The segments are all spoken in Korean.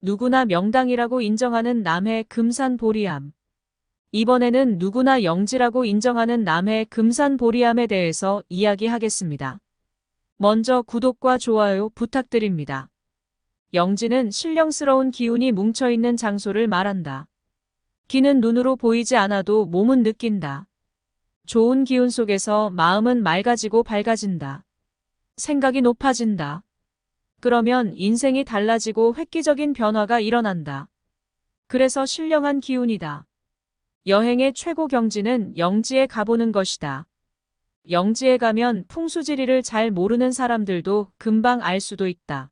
누구나 명당이라고 인정하는 남해 금산 보리암. 이번에는 누구나 영지라고 인정하는 남해 금산 보리암에 대해서 이야기하겠습니다. 먼저 구독과 좋아요 부탁드립니다. 영지는 신령스러운 기운이 뭉쳐있는 장소를 말한다. 기는 눈으로 보이지 않아도 몸은 느낀다. 좋은 기운 속에서 마음은 맑아지고 밝아진다. 생각이 높아진다. 그러면 인생이 달라지고 획기적인 변화가 일어난다. 그래서 신령한 기운이다. 여행의 최고 경지는 영지에 가보는 것이다. 영지에 가면 풍수지리를 잘 모르는 사람들도 금방 알 수도 있다.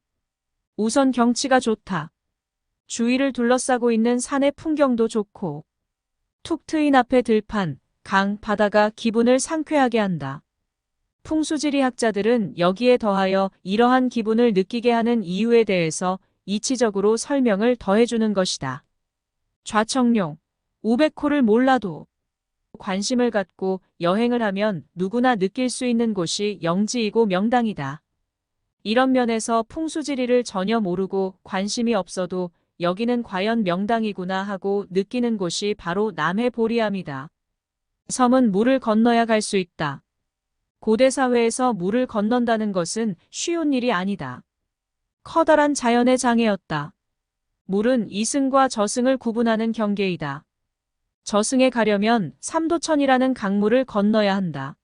우선 경치가 좋다. 주위를 둘러싸고 있는 산의 풍경도 좋고 툭 트인 앞에 들판, 강, 바다가 기분을 상쾌하게 한다. 풍수지리 학자들은 여기에 더하여 이러한 기분을 느끼게 하는 이유에 대해서 이치적으로 설명을 더해주는 것이다. 좌청룡, 우백호를 몰라도 관심을 갖고 여행을 하면 누구나 느낄 수 있는 곳이 영지이고 명당이다. 이런 면에서 풍수지리를 전혀 모르고 관심이 없어도 여기는 과연 명당이구나 하고 느끼는 곳이 바로 남해 보리암이다. 섬은 물을 건너야 갈 수 있다. 고대 사회에서 물을 건넌다는 것은 쉬운 일이 아니다. 커다란 자연의 장애였다. 물은 이승과 저승을 구분하는 경계이다. 저승에 가려면 삼도천이라는 강물을 건너야 한다.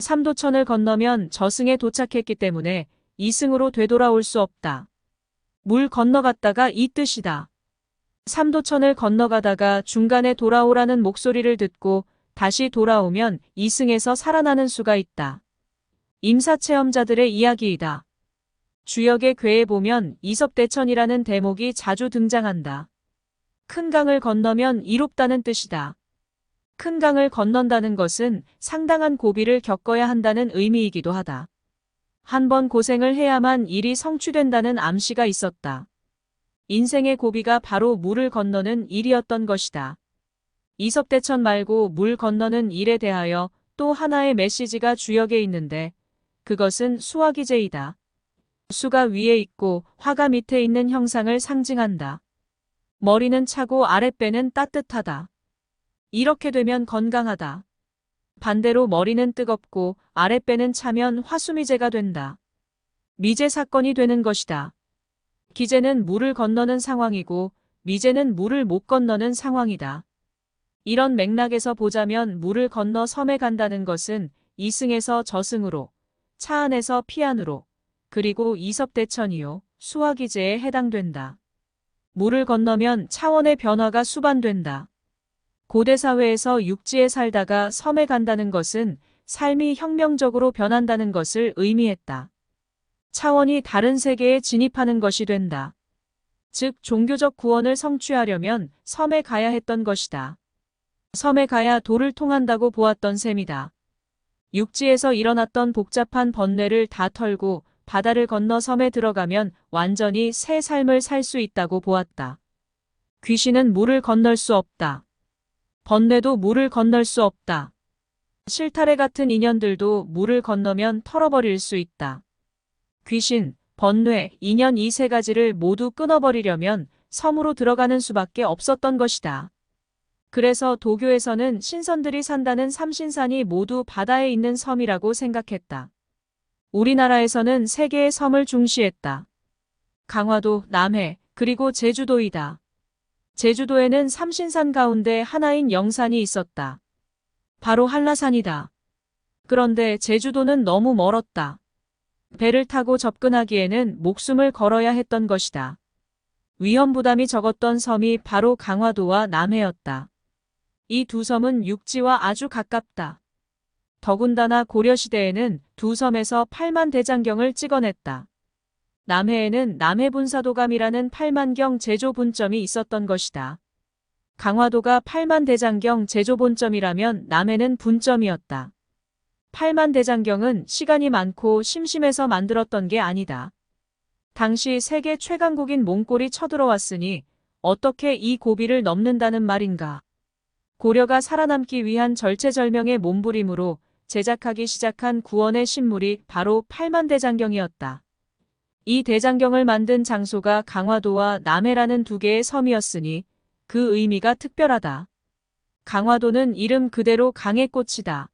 삼도천을 건너면 저승에 도착했기 때문에 이승으로 되돌아올 수 없다. 물 건너갔다가 이 뜻이다. 삼도천을 건너가다가 중간에 돌아오라는 목소리를 듣고 다시 돌아오면 이승에서 살아나는 수가 있다. 임사체험자들의 이야기이다. 주역의 괴에 보면 이섭대천이라는 대목이 자주 등장한다. 큰 강을 건너면 이롭다는 뜻이다. 큰 강을 건넌다는 것은 상당한 고비를 겪어야 한다는 의미이기도 하다. 한 번 고생을 해야만 일이 성취된다는 암시가 있었다. 인생의 고비가 바로 물을 건너는 일이었던 것이다. 이섭대천 말고 물 건너는 일에 대하여 또 하나의 메시지가 주역에 있는데 그것은 수화기제이다. 수가 위에 있고 화가 밑에 있는 형상을 상징한다. 머리는 차고 아랫배는 따뜻하다. 이렇게 되면 건강하다. 반대로 머리는 뜨겁고 아랫배는 차면 화수미제가 된다. 미제 사건이 되는 것이다. 기제는 물을 건너는 상황이고 미제는 물을 못 건너는 상황이다. 이런 맥락에서 보자면 물을 건너 섬에 간다는 것은 이승에서 저승으로, 차 안에서 피 안으로, 그리고 이섭대천이요, 수화기제에 해당된다. 물을 건너면 차원의 변화가 수반된다. 고대 사회에서 육지에 살다가 섬에 간다는 것은 삶이 혁명적으로 변한다는 것을 의미했다. 차원이 다른 세계에 진입하는 것이 된다. 즉 종교적 구원을 성취하려면 섬에 가야 했던 것이다. 섬에 가야 도를 통한다고 보았던 셈이다. 육지에서 일어났던 복잡한 번뇌를 다 털고 바다를 건너 섬에 들어가면 완전히 새 삶을 살 수 있다고 보았다. 귀신은 물을 건널 수 없다. 번뇌도 물을 건널 수 없다. 실타래 같은 인연들도 물을 건너면 털어버릴 수 있다. 귀신, 번뇌, 인연 이 세 가지를 모두 끊어버리려면 섬으로 들어가는 수밖에 없었던 것이다. 그래서 도교에서는 신선들이 산다는 삼신산이 모두 바다에 있는 섬이라고 생각했다. 우리나라에서는 세 개의 섬을 중시했다. 강화도, 남해, 그리고 제주도이다. 제주도에는 삼신산 가운데 하나인 영산이 있었다. 바로 한라산이다. 그런데 제주도는 너무 멀었다. 배를 타고 접근하기에는 목숨을 걸어야 했던 것이다. 위험 부담이 적었던 섬이 바로 강화도와 남해였다. 이 두 섬은 육지와 아주 가깝다. 더군다나 고려시대에는 두 섬에서 팔만대장경을 찍어냈다. 남해에는 남해분사도감이라는 팔만경 제조분점이 있었던 것이다. 강화도가 팔만대장경 제조본점이라면 남해는 분점이었다. 팔만대장경은 시간이 많고 심심해서 만들었던 게 아니다. 당시 세계 최강국인 몽골이 쳐들어왔으니 어떻게 이 고비를 넘는다는 말인가. 고려가 살아남기 위한 절체절명의 몸부림으로 제작하기 시작한 구원의 신물이 바로 팔만대장경이었다. 이 대장경을 만든 장소가 강화도와 남해라는 두 개의 섬이었으니 그 의미가 특별하다. 강화도는 이름 그대로 강의 꽃이다.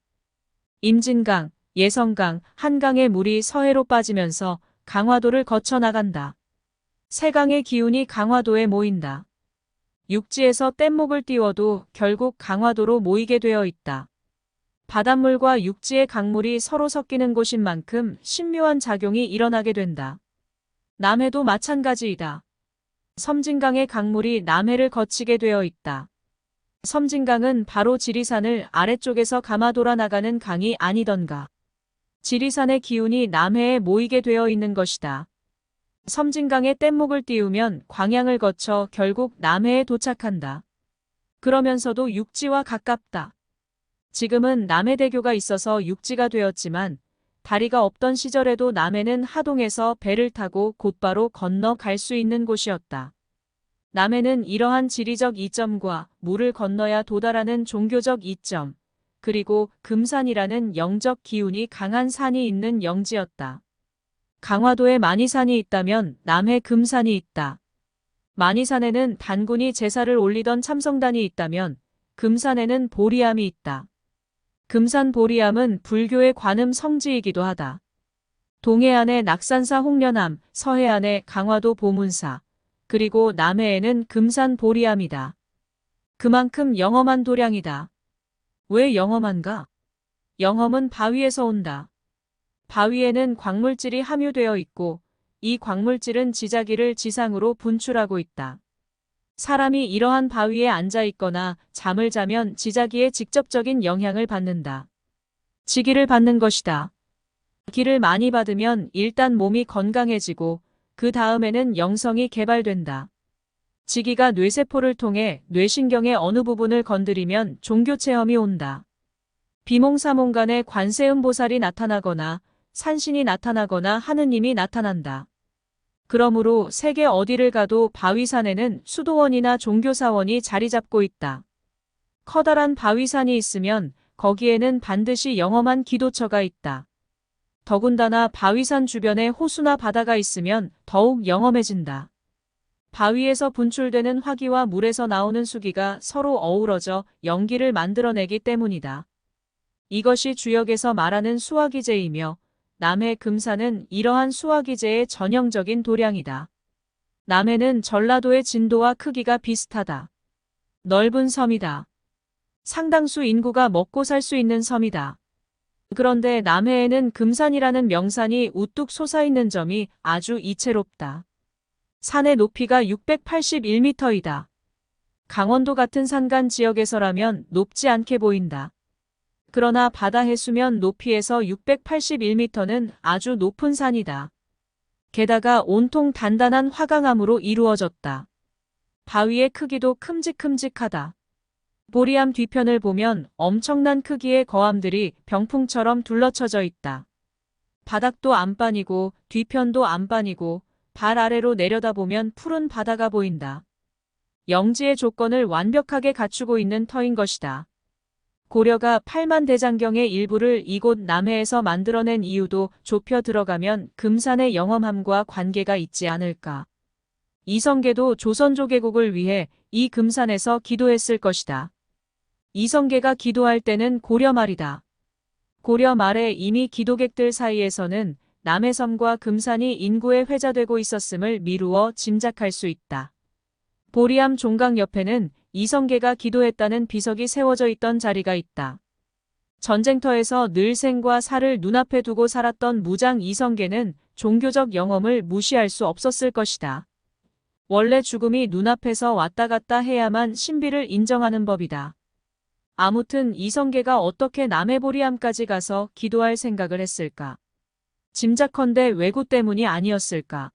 임진강, 예성강, 한강의 물이 서해로 빠지면서 강화도를 거쳐 나간다. 세 강의 기운이 강화도에 모인다. 육지에서 뗏목을 띄워도 결국 강화도로 모이게 되어 있다. 바닷물과 육지의 강물이 서로 섞이는 곳인 만큼 신묘한 작용이 일어나게 된다. 남해도 마찬가지이다. 섬진강의 강물이 남해를 거치게 되어 있다. 섬진강은 바로 지리산을 아래쪽에서 감아 돌아 나가는 강이 아니던가. 지리산의 기운이 남해에 모이게 되어 있는 것이다. 섬진강에 뗏목을 띄우면 광양을 거쳐 결국 남해에 도착한다. 그러면서도 육지와 가깝다. 지금은 남해대교가 있어서 육지가 되었지만 다리가 없던 시절에도 남해는 하동에서 배를 타고 곧바로 건너 갈 수 있는 곳이었다. 남해는 이러한 지리적 이점과 물을 건너야 도달하는 종교적 이점, 그리고 금산이라는 영적 기운이 강한 산이 있는 영지였다. 강화도에 만이산이 있다면 남해 금산이 있다. 만이산에는 단군이 제사를 올리던 참성단이 있다면 금산에는 보리암이 있다. 금산 보리암은 불교의 관음 성지이기도 하다. 동해안에 낙산사 홍련암, 서해안에 강화도 보문사, 그리고 남해에는 금산 보리암이다. 그만큼 영험한 도량이다. 왜 영험한가? 영험은 바위에서 온다. 바위에는 광물질이 함유되어 있고 이 광물질은 지자기를 지상으로 분출하고 있다. 사람이 이러한 바위에 앉아 있거나 잠을 자면 지자기에 직접적인 영향을 받는다. 지기를 받는 것이다. 기를 많이 받으면 일단 몸이 건강해지고 그 다음에는 영성이 개발된다. 지기가 뇌세포를 통해 뇌신경의 어느 부분을 건드리면 종교체험이 온다. 비몽사몽간에 관세음보살이 나타나거나 산신이 나타나거나 하느님이 나타난다. 그러므로 세계 어디를 가도 바위산에는 수도원이나 종교사원이 자리 잡고 있다. 커다란 바위산이 있으면 거기에는 반드시 영험한 기도처가 있다. 더군다나 바위산 주변에 호수나 바다가 있으면 더욱 영험해진다. 바위에서 분출되는 화기와 물에서 나오는 수기가 서로 어우러져 연기를 만들어내기 때문이다. 이것이 주역에서 말하는 수화기제이며 남해 금산은 이러한 수화기제의 전형적인 도량이다. 남해는 전라도의 진도와 크기가 비슷하다. 넓은 섬이다. 상당수 인구가 먹고 살 수 있는 섬이다. 그런데 남해에는 금산이라는 명산이 우뚝 솟아있는 점이 아주 이채롭다. 산의 높이가 681m이다. 강원도 같은 산간 지역에서라면 높지 않게 보인다. 그러나 바다 해수면 높이에서 681m는 아주 높은 산이다. 게다가 온통 단단한 화강암으로 이루어졌다. 바위의 크기도 큼직큼직하다. 보리암 뒤편을 보면 엄청난 크기의 거암들이 병풍처럼 둘러쳐져 있다. 바닥도 안반이고 뒤편도 안반이고 발 아래로 내려다보면 푸른 바다가 보인다. 영지의 조건을 완벽하게 갖추고 있는 터인 것이다. 고려가 팔만대장경의 일부를 이곳 남해에서 만들어낸 이유도 좁혀 들어가면 금산의 영험함과 관계가 있지 않을까. 이성계도 조선조계국을 위해 이 금산에서 기도했을 것이다. 이성계가 기도할 때는 고려 말이다. 고려 말에 이미 기도객들 사이에서는 남해섬과 금산이 인구에 회자되고 있었음을 미루어 짐작할 수 있다. 보리암 종각 옆에는 이성계가 기도했다는 비석이 세워져 있던 자리가 있다. 전쟁터에서 늘 생과 사를 눈앞에 두고 살았던 무장 이성계는 종교적 영험을 무시할 수 없었을 것이다. 원래 죽음이 눈앞에서 왔다 갔다 해야만 신비를 인정하는 법이다. 아무튼 이성계가 어떻게 남해 보리암까지 가서 기도할 생각을 했을까? 짐작컨대 왜구 때문이 아니었을까?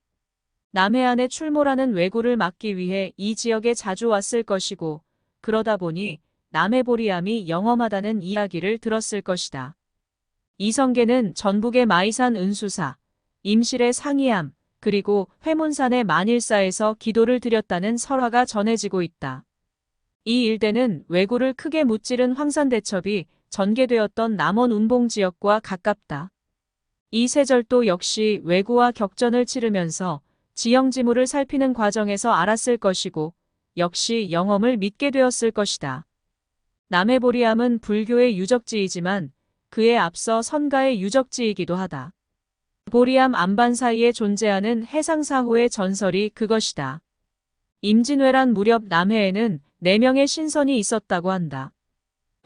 남해안에 출몰하는 왜구를 막기 위해 이 지역에 자주 왔을 것이고 그러다 보니 남해보리암이 영험하다는 이야기를 들었을 것이다. 이성계는 전북의 마이산 은수사, 임실의 상이암, 그리고 회문산의 만일사에서 기도를 드렸다는 설화가 전해지고 있다. 이 일대는 왜구를 크게 무찌른 황산대첩이 전개되었던 남원 운봉 지역과 가깝다. 이세절도 역시 왜구와 격전을 치르면서 지형지물을 살피는 과정에서 알았을 것이고 역시 영험을 믿게 되었을 것이다. 남해보리암은 불교의 유적지이지만 그에 앞서 선가의 유적지이기도 하다. 보리암 안반 사이에 존재하는 해상사호의 전설이 그것이다. 임진왜란 무렵 남해에는 4명의 신선이 있었다고 한다.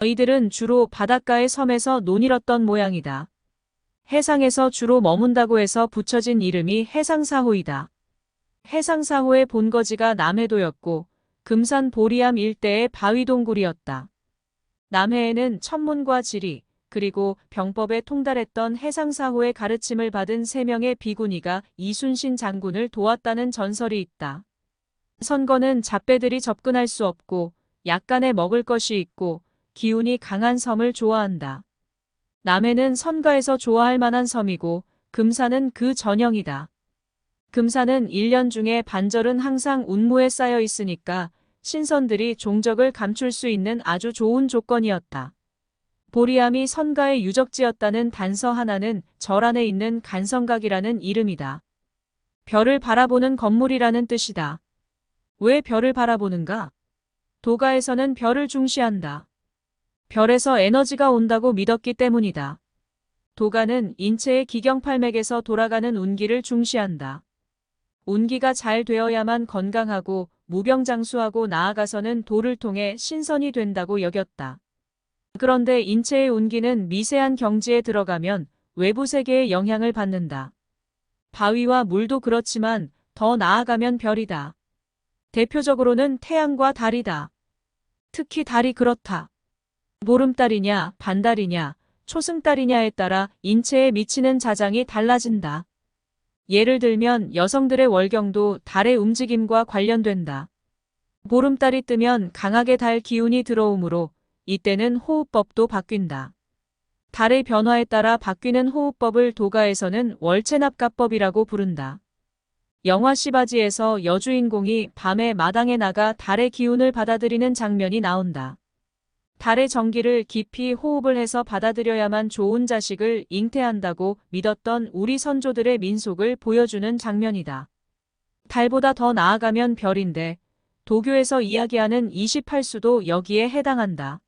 이들은 주로 바닷가의 섬에서 논일었던 모양이다. 해상에서 주로 머문다고 해서 붙여진 이름이 해상사호이다. 해상사호의 본거지가 남해도였고 금산 보리암 일대의 바위동굴이었다. 남해에는 천문과 지리, 그리고 병법에 통달했던 해상사호의 가르침을 받은 3명의 비구니가 이순신 장군을 도왔다는 전설이 있다. 선거는 잡배들이 접근할 수 없고 약간의 먹을 것이 있고 기운이 강한 섬을 좋아한다. 남해는 선가에서 좋아할 만한 섬이고 금산은 그 전형이다. 금산은 1년 중에 반절은 항상 운무에 쌓여 있으니까 신선들이 종적을 감출 수 있는 아주 좋은 조건이었다. 보리암이 선가의 유적지였다는 단서 하나는 절 안에 있는 간성각이라는 이름이다. 별을 바라보는 건물이라는 뜻이다. 왜 별을 바라보는가? 도가에서는 별을 중시한다. 별에서 에너지가 온다고 믿었기 때문이다. 도가는 인체의 기경팔맥에서 돌아가는 운기를 중시한다. 운기가 잘 되어야만 건강하고 무병장수하고 나아가서는 도를 통해 신선이 된다고 여겼다. 그런데 인체의 운기는 미세한 경지에 들어가면 외부 세계의 영향을 받는다. 바위와 물도 그렇지만 더 나아가면 별이다. 대표적으로는 태양과 달이다. 특히 달이 그렇다. 보름달이냐, 반달이냐, 초승달이냐에 따라 인체에 미치는 자장이 달라진다. 예를 들면 여성들의 월경도 달의 움직임과 관련된다. 보름달이 뜨면 강하게 달 기운이 들어오므로 이때는 호흡법도 바뀐다. 달의 변화에 따라 바뀌는 호흡법을 도가에서는 월체납가법이라고 부른다. 영화 시바지에서 여주인공이 밤에 마당에 나가 달의 기운을 받아들이는 장면이 나온다. 달의 정기를 깊이 호흡을 해서 받아들여야만 좋은 자식을 잉태한다고 믿었던 우리 선조들의 민속을 보여주는 장면이다. 달보다 더 나아가면 별인데 도교에서 이야기하는 28수도 여기에 해당한다.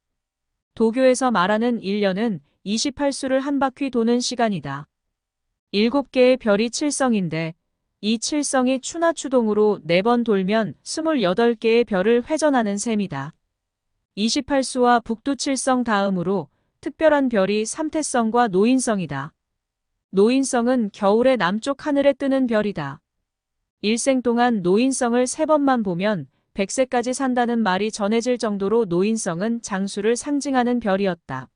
도교에서 말하는 1년은 28수를 한 바퀴 도는 시간이다. 7개의 별이 칠성인데 이 칠성이 추나추동으로 4번 돌면 28개의 별을 회전하는 셈이다. 28수와 북두칠성 다음으로 특별한 별이 삼태성과 노인성이다. 노인성은 겨울에 남쪽 하늘에 뜨는 별이다. 일생 동안 노인성을 3번만 보면 100세까지 산다는 말이 전해질 정도로 노인성은 장수를 상징하는 별이었다.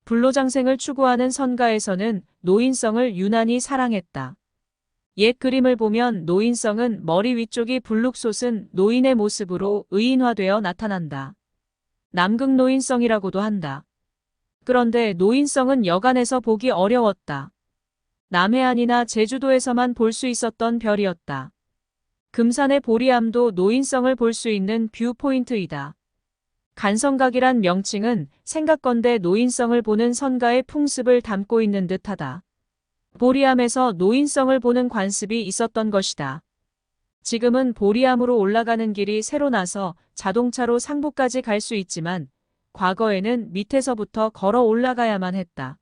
불로장생을 추구하는 선가에서는 노인성을 유난히 사랑했다. 옛 그림을 보면 노인성은 머리 위쪽이 불룩 솟은 노인의 모습으로 의인화되어 나타난다. 남극노인성이라고도 한다. 그런데 노인성은 여간에서 보기 어려웠다. 남해안이나 제주도에서만 볼 수 있었던 별이었다. 금산의 보리암도 노인성을 볼 수 있는 뷰포인트이다. 간성각이란 명칭은 생각건대 노인성을 보는 선가의 풍습을 담고 있는 듯하다. 보리암에서 노인성을 보는 관습이 있었던 것이다. 지금은 보리암으로 올라가는 길이 새로 나서 자동차로 상부까지 갈 수 있지만 과거에는 밑에서부터 걸어 올라가야만 했다.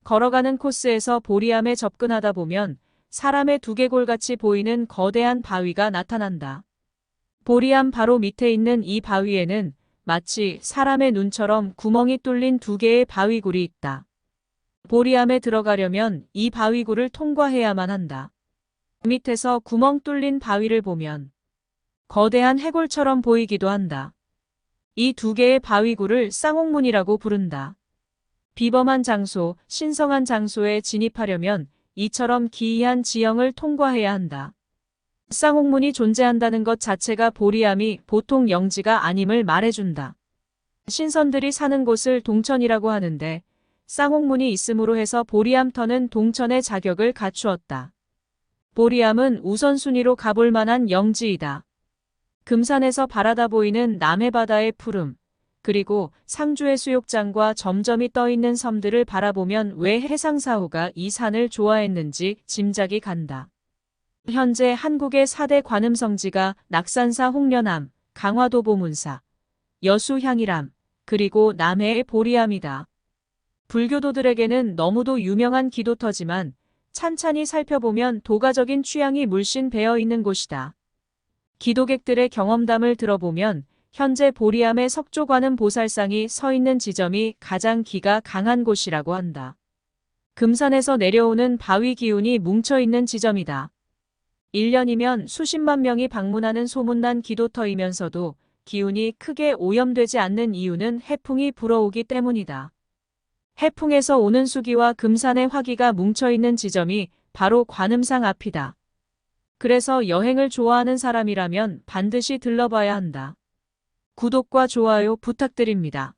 걸어가는 코스에서 보리암에 접근하다 보면 사람의 두개골같이 보이는 거대한 바위가 나타난다. 보리암 바로 밑에 있는 이 바위에는 마치 사람의 눈처럼 구멍이 뚫린 2개의 바위굴이 있다. 보리암에 들어가려면 이 바위굴을 통과해야만 한다. 밑에서 구멍 뚫린 바위를 보면 거대한 해골처럼 보이기도 한다. 이 2개의 바위굴을 쌍옥문이라고 부른다. 비범한 장소, 신성한 장소에 진입하려면 이처럼 기이한 지형을 통과해야 한다. 쌍옥문이 존재한다는 것 자체가 보리암이 보통 영지가 아님을 말해준다. 신선들이 사는 곳을 동천이라고 하는데 쌍옥문이 있음으로 해서 보리암터는 동천의 자격을 갖추었다. 보리암은 우선순위로 가볼 만한 영지이다. 금산에서 바라다 보이는 남해바다의 푸름, 그리고 상주의 수욕장과 점점이 떠있는 섬들을 바라보면 왜 해상사후가 이 산을 좋아했는지 짐작이 간다. 현재 한국의 4대 관음성지가 낙산사 홍련암, 강화도 보문사, 여수향일암, 그리고 남해의 보리암이다. 불교도들에게는 너무도 유명한 기도터지만 찬찬히 살펴보면 도가적인 취향이 물씬 배어 있는 곳이다. 기도객들의 경험담을 들어보면 현재 보리암의 석조관음 보살상이 서 있는 지점이 가장 기가 강한 곳이라고 한다. 금산에서 내려오는 바위 기운이 뭉쳐있는 지점이다. 1년이면 수십만 명이 방문하는 소문난 기도터이면서도 기운이 크게 오염되지 않는 이유는 해풍이 불어오기 때문이다. 해풍에서 오는 수기와 금산의 화기가 뭉쳐있는 지점이 바로 관음상 앞이다. 그래서 여행을 좋아하는 사람이라면 반드시 들러봐야 한다. 구독과 좋아요 부탁드립니다.